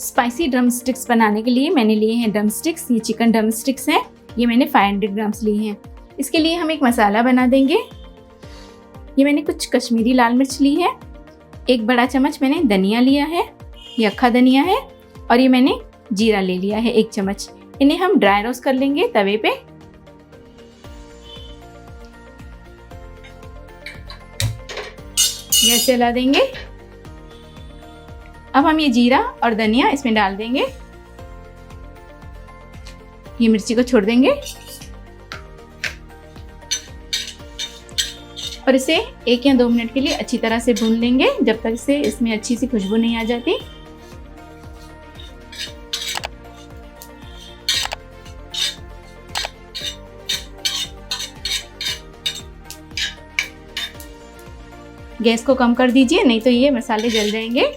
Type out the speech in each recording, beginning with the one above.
Spicy drum sticks बनाने के लिए मैंने लिए हैं ड्रम स्टिक्स। ये चिकन ड्रम स्टिक्स हैं, ये मैंने 500 ग्राम्स लिए हैं। इसके लिए हम एक मसाला बना देंगे। ये मैंने कुछ कश्मीरी लाल मिर्च ली है, 1 बड़ा चम्मच मैंने धनिया लिया है, ये अक्खा धनिया है, और ये मैंने जीरा ले लिया है 1 चम्मच। इन्हें हम ड्राई रोस्ट कर लेंगे तवे पे। गैस जला देंगे। अब हम ये जीरा और धनिया इसमें डाल देंगे। ये मिर्ची को छोड़ देंगे और इसे 1 या 2 मिनट के लिए अच्छी तरह से भून लेंगे, जब तक से इसमें अच्छी सी खुशबू नहीं आ जाती। गैस को कम कर दीजिए, नहीं तो ये मसाले जल जाएंगे।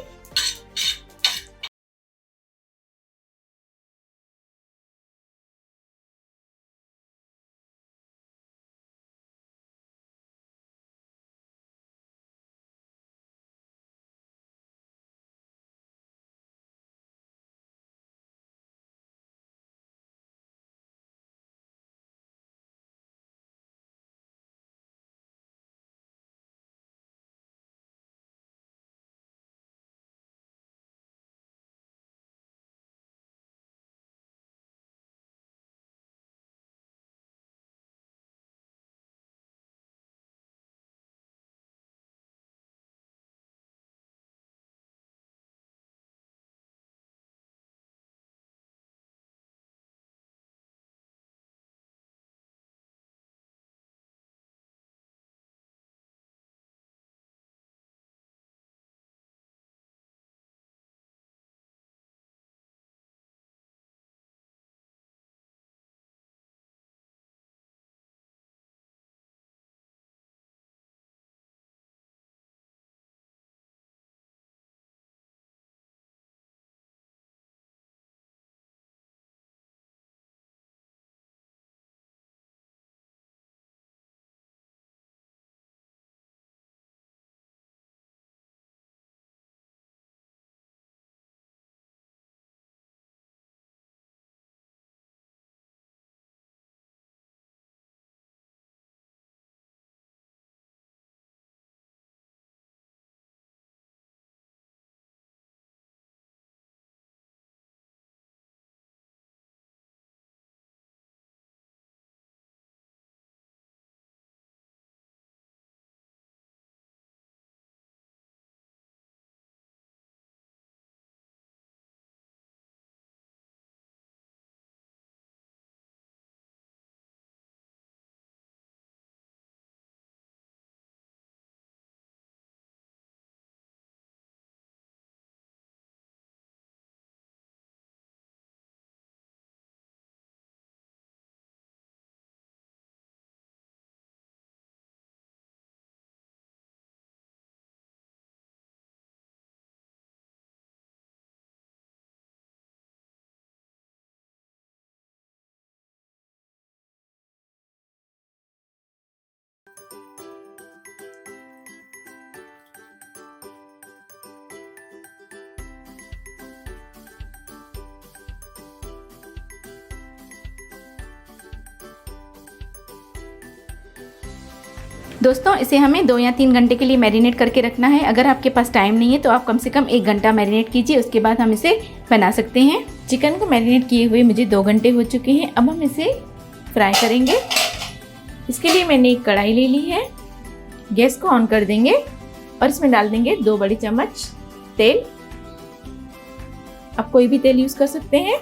दोस्तों इसे हमें 2 या 3 घंटे के लिए मैरिनेट करके रखना है। अगर आपके पास टाइम नहीं है तो आप कम से कम 1 घंटा मैरिनेट कीजिए, उसके बाद हम इसे बना सकते हैं। चिकन को मैरिनेट किए हुए मुझे 2 घंटे हो चुके हैं। अब हम इसे फ्राई करेंगे। इसके लिए मैंने एक कढ़ाई ले ली है। गैस को ऑन कर देंगे और इसमें डाल देंगे 2 बड़ी चम्मच तेल। आप कोई भी तेल यूज़ कर सकते हैं।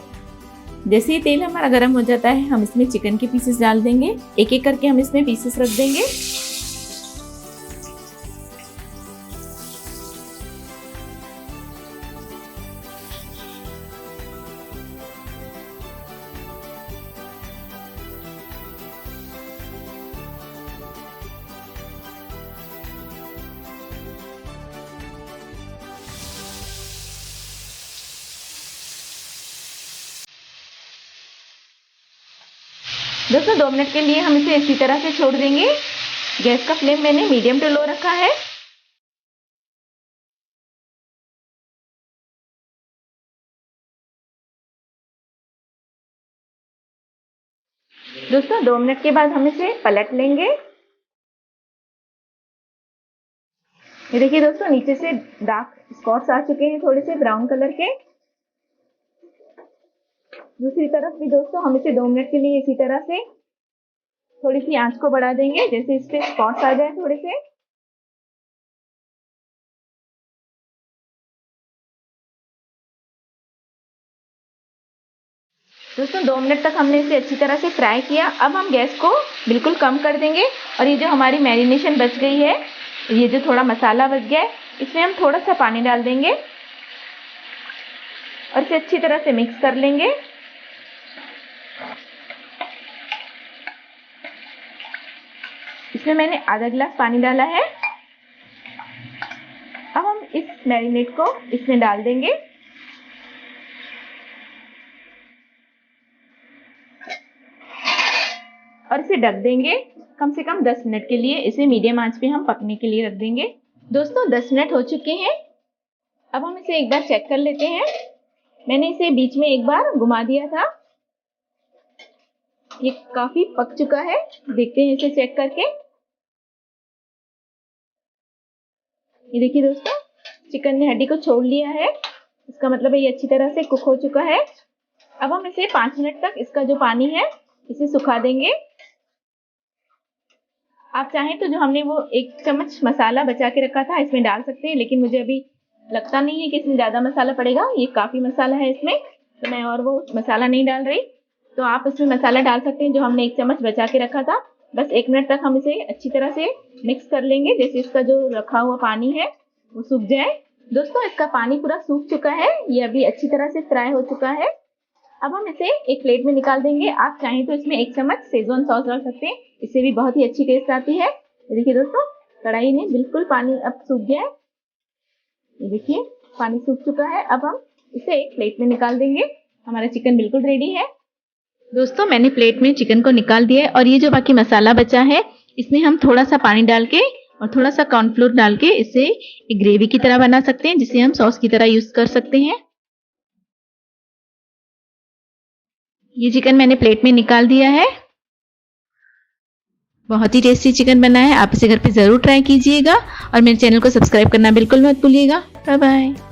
जैसे ही तेल हमारा गर्म हो जाता है हम इसमें चिकन के पीसेस डाल देंगे। एक एक करके हम इसमें पीसेस रख देंगे। दोस्तों 2 मिनट के लिए हम इसे इसी तरह से छोड़ देंगे। गैस का फ्लेम मैंने मीडियम टू लो रखा है। दोस्तों 2 मिनट के बाद हम इसे पलट लेंगे। ये देखिए दोस्तों, नीचे से डार्क स्पॉट्स आ चुके हैं थोड़े से ब्राउन कलर के। दूसरी तरफ भी दोस्तों हम इसे 2 मिनट के लिए इसी तरह से थोड़ी सी आंच को बढ़ा देंगे, जैसे इस पे स्पॉट्स आ जाए थोड़े से। दोस्तों 2 मिनट तक हमने इसे अच्छी तरह से फ्राई किया। अब हम गैस को बिल्कुल कम कर देंगे और ये जो हमारी मैरिनेशन बच गई है, ये जो थोड़ा मसाला बच गया है, इसमें हम थोड़ा सा पानी डाल देंगे और इसे अच्छी तरह से मिक्स कर लेंगे। इसमें मैंने आधा गिलास पानी डाला है। अब हम इस मैरिनेट को इसमें डाल देंगे और इसे ढक देंगे कम से कम 10 मिनट के लिए। इसे मीडियम आंच पे हम पकने के लिए रख देंगे। दोस्तों 10 मिनट हो चुके हैं। अब हम इसे एक बार चेक कर लेते हैं। मैंने इसे बीच में एक बार घुमा दिया था। ये काफी पक चुका है, देखते हैं इसे चेक करके। ये देखिए दोस्तों, चिकन ने हड्डी को छोड़ लिया है, इसका मतलब है ये अच्छी तरह से कुक हो चुका है। अब हम इसे 5 मिनट तक इसका जो पानी है इसे सुखा देंगे। आप चाहें तो जो हमने वो 1 चम्मच मसाला बचा के रखा था इसमें डाल सकते हैं, लेकिन मुझे अभी लगता नहीं है कि इसमें ज़्यादा मसाला पड़ेगा। ये काफ़ी मसाला है इसमें, तो मैं और वो मसाला नहीं डाल रही। तो आप इसमें मसाला डाल सकते हैं जो हमने 1 चम्मच बचा के रखा था। बस 1 मिनट तक हम इसे अच्छी तरह से मिक्स कर लेंगे, जैसे इसका जो रखा हुआ पानी है वो सूख जाए। दोस्तों इसका पानी पूरा सूख चुका है, ये अभी अच्छी तरह से फ्राई हो चुका है। अब हम इसे एक प्लेट में निकाल देंगे। आप चाहें तो इसमें 1 चम्मच शेजवान सॉस डाल सकते हैं, इससे भी बहुत ही अच्छी टेस्ट आती है। देखिए दोस्तों, कढ़ाई में बिल्कुल पानी अब सूख गया है। ये देखिए पानी सूख चुका है। अब हम इसे एक प्लेट में निकाल देंगे। हमारा चिकन बिल्कुल रेडी है। दोस्तों मैंने प्लेट में चिकन को निकाल दिया है और ये जो बाकी मसाला बचा है इसमें हम थोड़ा सा पानी डाल के और थोड़ा सा कॉर्नफ्लोर डाल के इसे एक ग्रेवी की तरह बना सकते हैं, जिसे हम सॉस की तरह यूज कर सकते हैं। ये चिकन मैंने प्लेट में निकाल दिया है। बहुत ही टेस्टी चिकन बना है, आप इसे घर पे ज़रूर ट्राई कीजिएगा और मेरे चैनल को सब्सक्राइब करना बिल्कुल मत भूलिएगा। Bye bye.